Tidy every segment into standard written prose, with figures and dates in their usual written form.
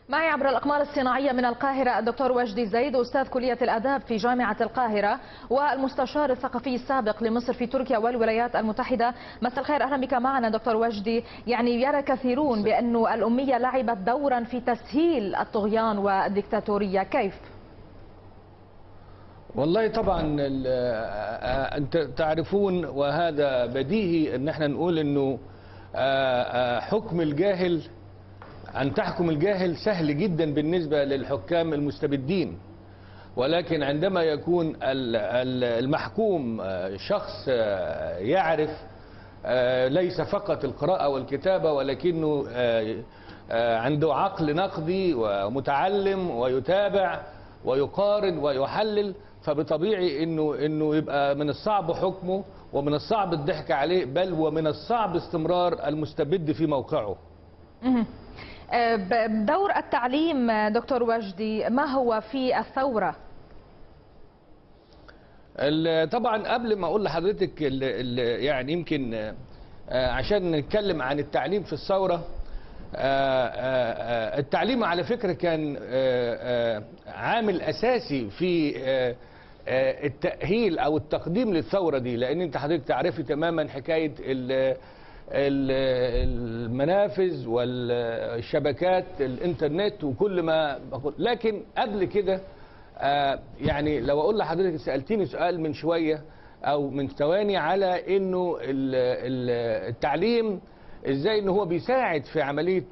معي عبر الأقمار الصناعية من القاهرة الدكتور وجدي زيد، أستاذ كلية الآداب في جامعة القاهرة والمستشار الثقافي السابق لمصر في تركيا والولايات المتحدة. مساء الخير، أهلا بك معنا دكتور وجدي. يعني يرى كثيرون بأن الأمية لعبت دورا في تسهيل الطغيان والديكتاتورية، كيف؟ والله طبعا انت تعرفون وهذا بديهي ان احنا نقول انه حكم الجاهل، أن تحكم الجاهل سهل جدا بالنسبة للحكام المستبدين، ولكن عندما يكون المحكوم شخص يعرف ليس فقط القراءة والكتابة ولكنه عنده عقل نقدي ومتعلم ويتابع ويقارن ويحلل، فبطبيعي انه يبقى من الصعب حكمه ومن الصعب الضحك عليه، بل ومن الصعب استمرار المستبد في موقعه. دور التعليم دكتور وجدي ما هو في الثورة؟ طبعا قبل ما اقول لحضرتك يعني يمكن عشان نتكلم عن التعليم في الثورة، التعليم على فكرة كان عامل اساسي في التأهيل او التقديم للثورة دي، لان انت حضرتك تعرفي تماما حكاية المنافذ والشبكات الانترنت وكل ما بقول. لكن قبل كده يعني لو اقول لحضرتك، سألتيني سؤال من شوية او من ثواني على انه التعليم ازاي ان هو بيساعد في عملية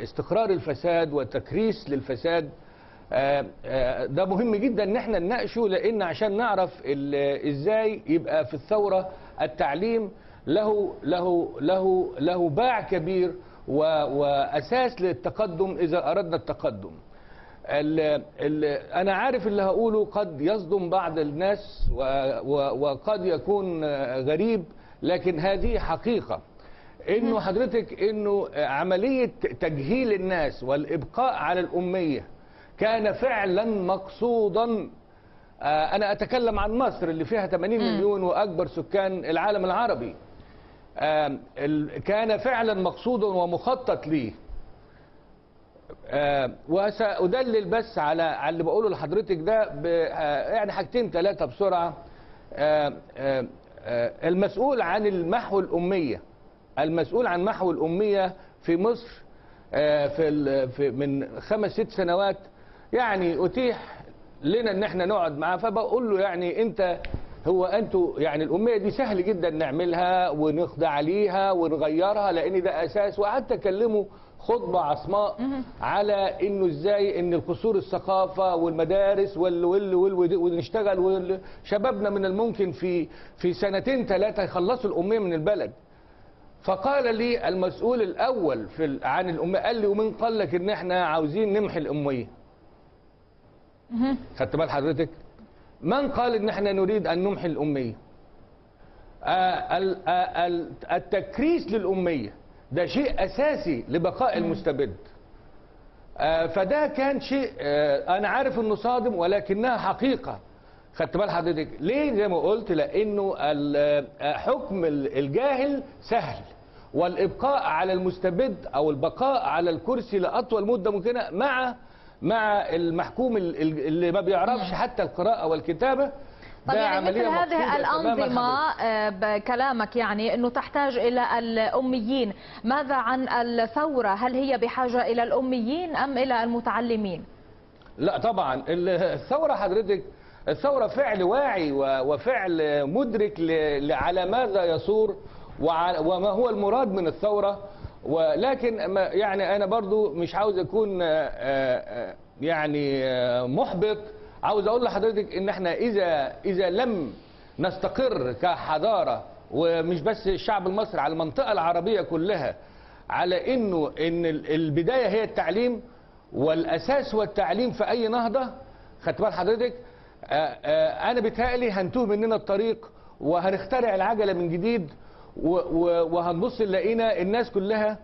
استقرار الفساد وتكريس للفساد. ده مهم جدا ان احنا نناقشه، لان عشان نعرف ازاي يبقى في الثورة التعليم له باع كبير وأساس للتقدم إذا أردنا التقدم. أنا عارف اللي هقوله قد يصدم بعض الناس وقد يكون غريب، لكن هذه حقيقة. إنه حضرتك إنه عملية تجهيل الناس والإبقاء على الأمية كان فعلا مقصودا. أنا أتكلم عن مصر اللي فيها 80 مليون وأكبر سكان العالم العربي. كان فعلا مقصودا ومخطط ليه. وسأدلل بس على اللي بقوله لحضرتك ده يعني حاجتين ثلاثة بسرعة. المسؤول عن المحو الأمية، المسؤول عن محو الأمية في مصر من 5-6 سنوات يعني أتيح لنا ان احنا نقعد معاه، فبقول له يعني انتوا يعني الاميه دي سهل جدا نعملها ونقضي عليها ونغيرها، لان ده اساس. وقعدت اكلمه خطبه عصماء على انه ازاي ان القصور الثقافه والمدارس ونشتغل، شبابنا من الممكن في 2-3 يخلصوا الاميه من البلد. فقال لي المسؤول الاول عن الاميه، قال لي ومن قال لك ان احنا عاوزين نمحي الاميه؟ خدت بال حضرتك؟ من قال ان احنا نريد ان نمحي الاميه؟ التكريس للاميه ده شيء اساسي لبقاء المستبد. فده كان شيء انا عارف انه صادم ولكنها حقيقه. خدت بال حضرتك؟ ليه؟ زي ما قلت، لانه حكم الجاهل سهل، والابقاء على المستبد او البقاء على الكرسي لاطول مده ممكنه مع المحكوم اللي ما بيعرفش حتى القراءة والكتابة. طيب يعني مثل هذه الأنظمة بكلامك يعني أنه تحتاج إلى الأميين، ماذا عن الثورة؟ هل هي بحاجة إلى الأميين أم إلى المتعلمين؟ لا طبعا الثورة حضرتك، الثورة فعل واعي وفعل مدرك على ماذا يصور وما هو المراد من الثورة. ولكن يعني أنا برضو مش عاوز أكون يعني محبط. عاوز أقول لحضرتك إن إحنا إذا لم نستقر كحضارة، ومش بس الشعب المصري، على المنطقة العربية كلها، على إن البداية هي التعليم والأساس هو التعليم في أي نهضة. خدت بال حضرتك؟ أنا بيتهيألي هنتوه مننا الطريق وهنخترع العجلة من جديد، وهنبص نلاقينا الناس كلها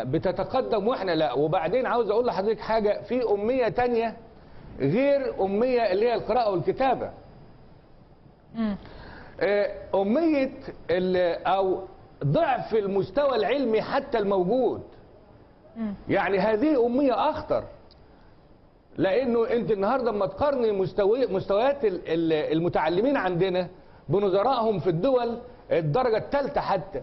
بتتقدم واحنا لا. وبعدين عاوز اقول لحضرتك حاجه، في اميه تانية غير اميه اللي هي القراءه والكتابه. اميه او ضعف المستوى العلمي حتى الموجود. يعني هذه أمية أخطر، لأنه أنت النهاردة لما تقارني مستويات المتعلمين عندنا بنظرائهم في الدول الدرجة الثالثة حتى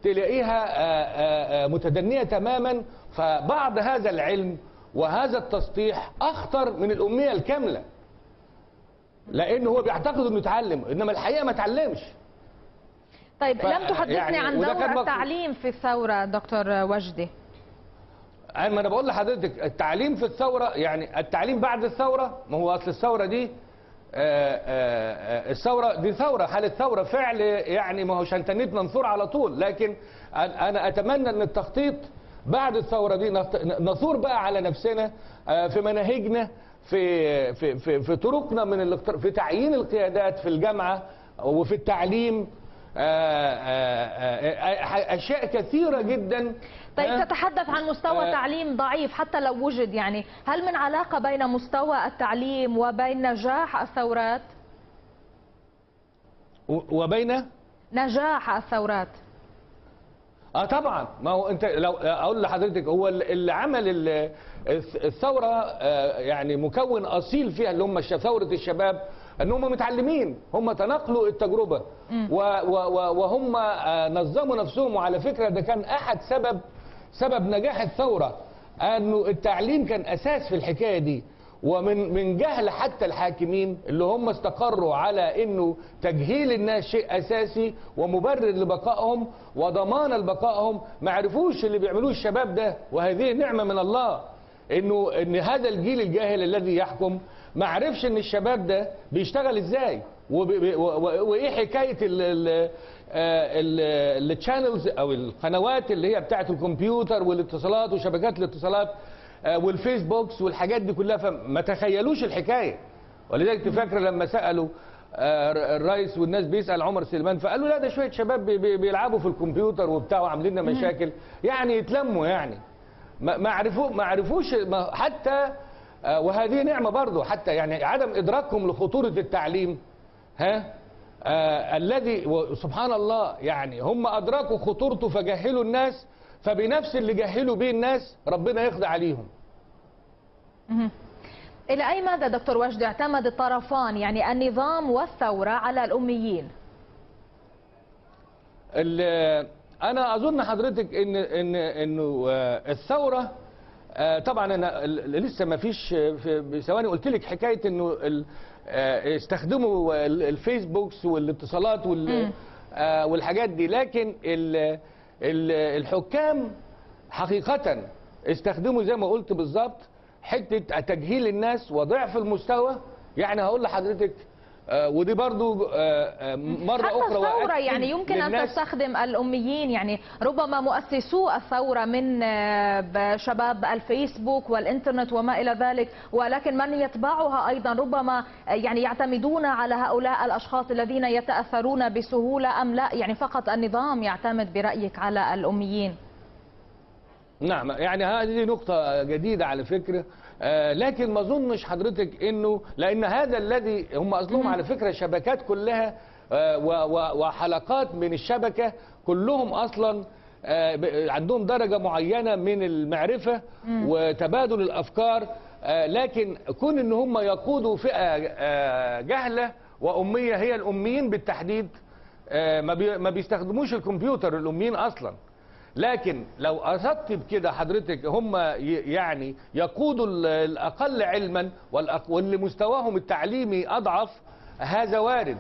تلاقيها متدنية تماما. فبعض هذا العلم وهذا التسطيح أخطر من الأمية الكاملة، لأنه هو بيعتقد أنه يتعلم إنما الحقيقة ما تعلمش. طيب لم تحدثني يعني عن دور التعليم في الثورة دكتور وجدي. ما أنا بقول لحضرتك التعليم في الثورة، يعني التعليم بعد الثورة، ما هو أصل الثورة دي الثورة دي ثورة، حالة ثورة فعل، يعني ما هو شنتنيت منصور على طول. لكن أنا أتمنى أن التخطيط بعد الثورة دي نثور بقى على نفسنا في مناهجنا، في طرقنا في تعيين القيادات في الجامعة وفي التعليم، أشياء كثيرة جدا. طيب تتحدث عن مستوى تعليم ضعيف حتى لو وجد، يعني هل من علاقة بين مستوى التعليم وبين نجاح الثورات؟ وبين نجاح الثورات؟ طبعا. ما هو انت لو اقول لحضرتك، هو اللي عمل الثوره يعني مكون اصيل فيها اللي هم ثوره الشباب، ان هم متعلمين، هم تناقلوا التجربه وهم نظموا نفسهم. وعلى فكره ده كان احد سبب نجاح الثوره، انه التعليم كان اساس في الحكايه دي. ومن جهل حتى الحاكمين اللي هم استقروا على انه تجهيل الناس شيء اساسي ومبرر لبقائهم وضمان لبقائهم، ما عرفوش اللي بيعملوه الشباب ده. وهذه نعمه من الله، ان هذا الجيل الجاهل الذي يحكم ما عرفش ان الشباب ده بيشتغل ازاي وايه حكايه التشانلز او القنوات اللي هي بتاعه الكمبيوتر والاتصالات وشبكات الاتصالات والفيسبوكس والحاجات دي كلها. فما تخيلوش الحكايه. ولذلك تفكر لما سالوا الرئيس والناس بيسال عمر سليمان، فقالوا لا ده شويه شباب بيلعبوا في الكمبيوتر وبتاع وعاملين لنا مشاكل، يعني يتلموا، يعني ما عرفوش حتى. وهذه نعمه برضه، حتى يعني عدم ادراكهم لخطوره التعليم. الذي سبحان الله، يعني هم ادركوا خطورته فجهلوا الناس، فبنفس اللي جهلوا به الناس ربنا يقضي عليهم. إلى أي مدى دكتور وجدي اعتمد الطرفان، يعني النظام والثورة، على الأميين؟ أنا أظن حضرتك إنه الثورة طبعا أنا لسه ما فيش بثواني قلت لك حكاية إنه استخدموا الفيسبوكس والاتصالات والحاجات دي. لكن الحكام حقيقة استخدموا زي ما قلت بالظبط حتة تجهيل الناس وضعف المستوى. يعني هقول لحضرتك ودي برضو مرة أخرى الثورة يعني يمكن أن تستخدم الأميين، يعني ربما مؤسسو الثورة من شباب الفيسبوك والإنترنت وما إلى ذلك، ولكن من يتبعها أيضا ربما يعني يعتمدون على هؤلاء الأشخاص الذين يتأثرون بسهولة، أم لا يعني فقط النظام يعتمد برأيك على الأميين؟ نعم، يعني هذه نقطة جديدة على فكرة. لكن ما اظنش حضرتك انه، لان هذا الذي هم اصلهم على فكرة شبكات كلها وحلقات من الشبكة كلهم اصلا عندهم درجة معينة من المعرفة وتبادل الافكار. لكن كون ان هم يقودوا فئة جهلة وامية، هي الاميين بالتحديد ما بيستخدموش الكمبيوتر الاميين اصلا. لكن لو قصدت بكده حضرتك هم يعني يقودوا الأقل علما واللي مستواهم التعليمي أضعف، هذا وارد.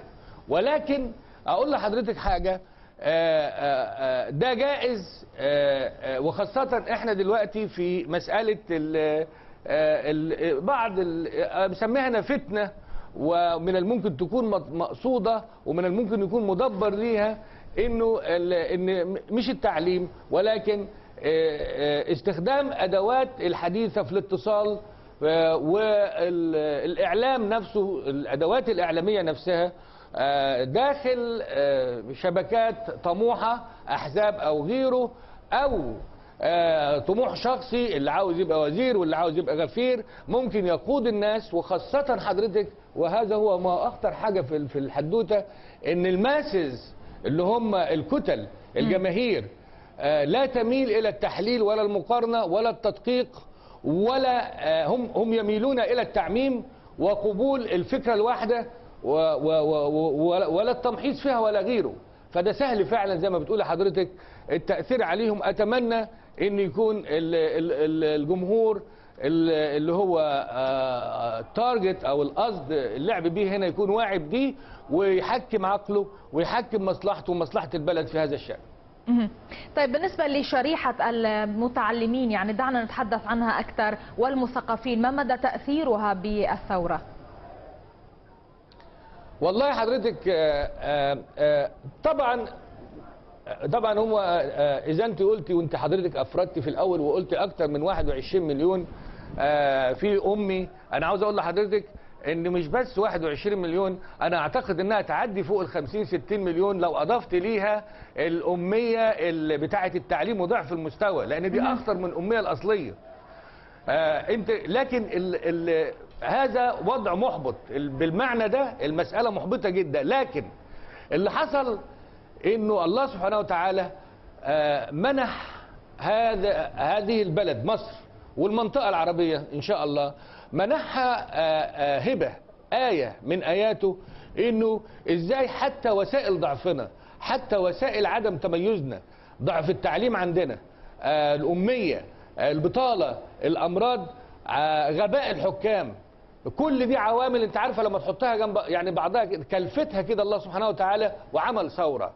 ولكن أقول لحضرتك حاجة، ده جائز، وخاصة احنا دلوقتي في مسألة بعض بسميها أنا فتنة، ومن الممكن تكون مقصودة ومن الممكن يكون مدبر ليها، ان مش التعليم ولكن استخدام ادوات الحديثه في الاتصال والاعلام نفسه، الادوات الاعلاميه نفسها داخل شبكات طموحه، احزاب او غيره، او طموح شخصي، اللي عاوز يبقى وزير واللي عاوز يبقى غفير، ممكن يقود الناس. وخاصه حضرتك، وهذا هو ما اخطر حاجه في الحدوته، ان الماسز اللي هم الكتل الجماهير لا تميل إلى التحليل ولا المقارنة ولا التدقيق، ولا هم يميلون إلى التعميم وقبول الفكرة الواحدة ولا التمحيص فيها ولا غيره. فده سهل فعلا زي ما بتقول حضرتك التأثير عليهم. أتمنى أن يكون الجمهور اللي هو التارجت أو القصد اللعب بيه هنا يكون واعي بديه ويحكم عقله ويحكم مصلحته ومصلحة البلد في هذا الشأن. طيب بالنسبة لشريحة المتعلمين، يعني دعنا نتحدث عنها أكثر، والمثقفين، ما مدى تأثيرها بالثورة؟ والله حضرتك طبعا هو اذا انت قلتي وانت حضرتك افردتي في الاول وقلت اكتر من 21 مليون في امي، انا عاوز اقول لحضرتك ان مش بس 21 مليون، انا اعتقد انها تعدي فوق ال 50 60 مليون لو اضفت ليها الاميه اللي بتاعه التعليم وضعف المستوى، لان دي اكثر من الاميه الاصليه. انت لكن هذا وضع محبط بالمعنى ده، المساله محبطه جدا. لكن اللي حصل انه الله سبحانه وتعالى منح هذه البلد مصر والمنطقه العربيه ان شاء الله، منحها هبه، ايه من اياته، انه ازاي حتى وسائل ضعفنا، حتى وسائل عدم تميزنا، ضعف التعليم عندنا، الاميه، البطاله، الامراض، غباء الحكام، كل دي عوامل انت عارفه لما تحطها جنب يعني بعضها كلفتها كده الله سبحانه وتعالى وعمل ثوره.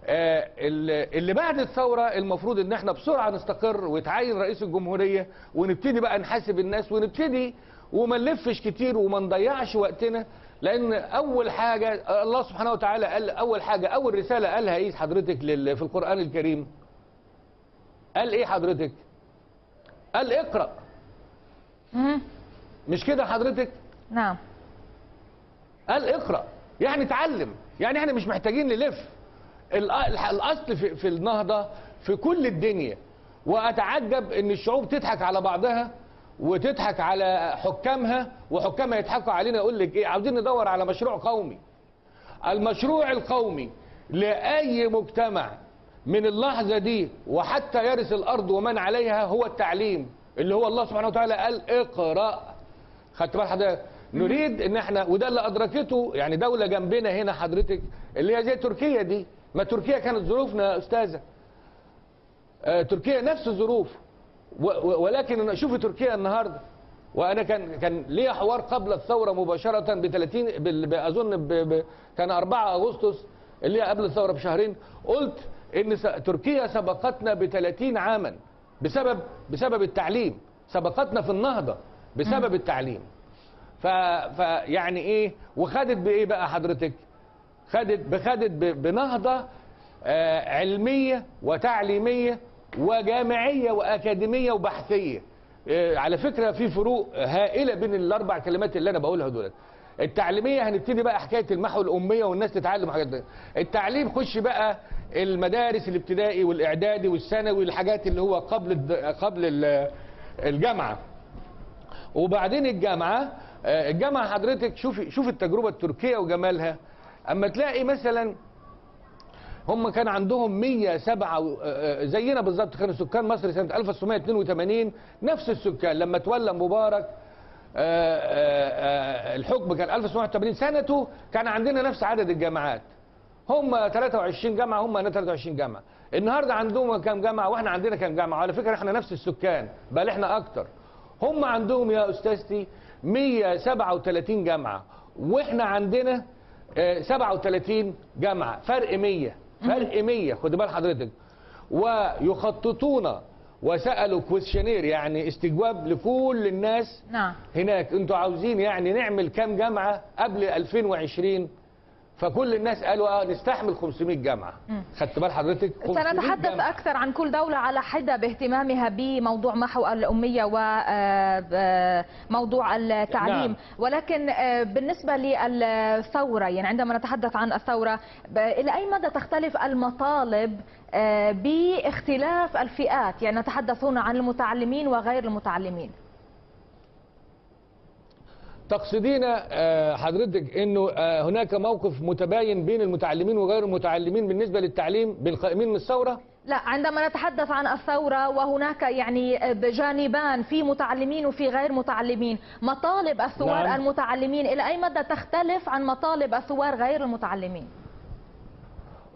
اللي بعد الثوره المفروض ان احنا بسرعه نستقر ويتعين رئيس الجمهوريه ونبتدي بقى نحاسب الناس ونبتدي وما نلفش كتير وما نضيعش وقتنا، لان اول حاجه الله سبحانه وتعالى قال، اول حاجه اول رساله قالها ايه حضرتك في القران الكريم؟ قال ايه حضرتك؟ قال اقرأ. مش كده حضرتك؟ نعم. قال اقرأ يعني اتعلم، يعني احنا مش محتاجين نلف. الاصل في النهضة في كل الدنيا، واتعجب ان الشعوب تضحك على بعضها وتضحك على حكامها وحكامها يضحكوا علينا. يقول لك ايه؟ عاوزين ندور على مشروع قومي. المشروع القومي لأي مجتمع من اللحظة دي وحتى يرث الأرض ومن عليها هو التعليم، اللي هو الله سبحانه وتعالى قال اقرأ. خدت بال حضرتك؟ نريد ان احنا، وده اللي ادركته يعني دولة جنبنا هنا حضرتك اللي هي زي تركيا دي. ما تركيا كانت ظروفنا يا استاذة، تركيا نفس الظروف، ولكن شوفي تركيا النهارده. وانا كان ليا حوار قبل الثوره مباشره ب 30 اظن كان 4 اغسطس اللي هي قبل الثوره بشهرين، قلت ان تركيا سبقتنا ب 30 عاما بسبب التعليم، سبقتنا في النهضه بسبب التعليم. فيعني ايه، وخدت بايه بقى حضرتك؟ خدت بنهضه علميه وتعليميه وجامعيه واكاديميه وبحثيه. على فكره في فروق هائله بين الاربع كلمات اللي انا بقولها دول. التعليميه هنبتدي بقى حكايه المحو الاميه والناس تتعلم حاجات دي. التعليم خش بقى المدارس الابتدائي والاعدادي والثانوي، الحاجات اللي هو قبل الجامعه. وبعدين الجامعه حضرتك شوفي التجربه التركيه وجمالها. اما تلاقي مثلا هم كان عندهم 107 زينا بالظبط، كانوا سكان مصر سنة 1982 نفس السكان. لما تولى مبارك الحكم كان 1980 سنته، كان عندنا نفس عدد الجامعات. هم 23 جامعة، هم 23 جامعة. النهارده عندهم كام جامعة واحنا عندنا كام جامعة؟ على فكرة احنا نفس السكان، بل احنا اكتر. هم عندهم يا استاذتي 137 جامعة واحنا عندنا 37 جامعة، فرق 100 خد بال حضرتك. ويخططون وسألوا كويشنير يعني استجواب لكل الناس. نعم. هناك انتوا عاوزين يعني نعمل كام جامعة قبل 2020؟ فكل الناس قالوا نستحمل 500 جامعة. خدت بال حضرتك؟ سنتحدث جامعة. أكثر عن كل دولة على حدة باهتمامها بموضوع محو الأمية وموضوع التعليم. نعم. ولكن بالنسبة للثورة، يعني عندما نتحدث عن الثورة، إلى أي مدى تختلف المطالب باختلاف الفئات؟ يعني نتحدث هنا عن المتعلمين وغير المتعلمين. تقصدين حضرتك انه هناك موقف متباين بين المتعلمين وغير المتعلمين بالنسبه للتعليم بين القائمين من الثوره؟ لا، عندما نتحدث عن الثورة وهناك يعني جانبان، في متعلمين وفي غير متعلمين، مطالب الثوار نعم. المتعلمين إلى أي مدى تختلف عن مطالب الثوار غير المتعلمين؟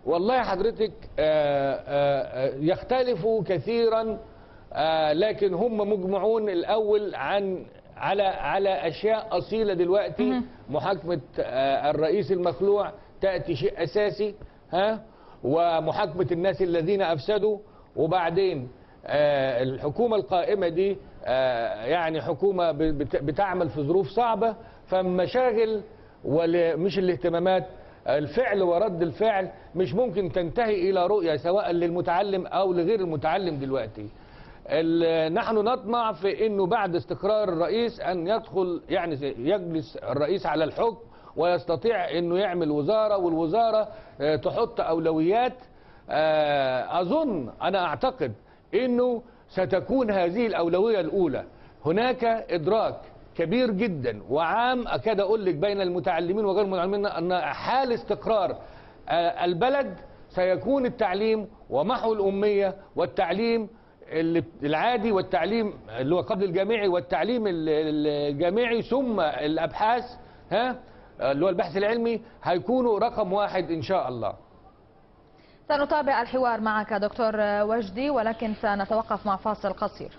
والله حضرتك يختلفوا كثيرا، لكن هم مجمعون الأول على أشياء أصيلة دلوقتي. محاكمة الرئيس المخلوع تأتي شيء أساسي، ومحاكمة الناس الذين أفسدوا، وبعدين الحكومة القائمة دي يعني حكومة بتعمل في ظروف صعبة، فمشاغل ومش الاهتمامات، الفعل ورد الفعل مش ممكن تنتهي إلى رؤية سواء للمتعلم أو لغير المتعلم دلوقتي. نحن نطمع في أنه بعد استقرار الرئيس أن يدخل، يعني يجلس الرئيس على الحكم ويستطيع أنه يعمل وزارة، والوزارة تحط أولويات. أنا أعتقد أنه ستكون هذه الأولوية الأولى. هناك إدراك كبير جدا وعام، أكاد أقول لك، بين المتعلمين وغير المتعلمين أن حال استقرار البلد سيكون التعليم ومحو الأمية والتعليم العادي والتعليم اللي هو قبل الجامعي والتعليم الجامعي ثم الأبحاث، اللي هو البحث العلمي، هيكونوا رقم واحد إن شاء الله. سنتابع الحوار معك دكتور وجدي، ولكن سنتوقف مع فاصل قصير.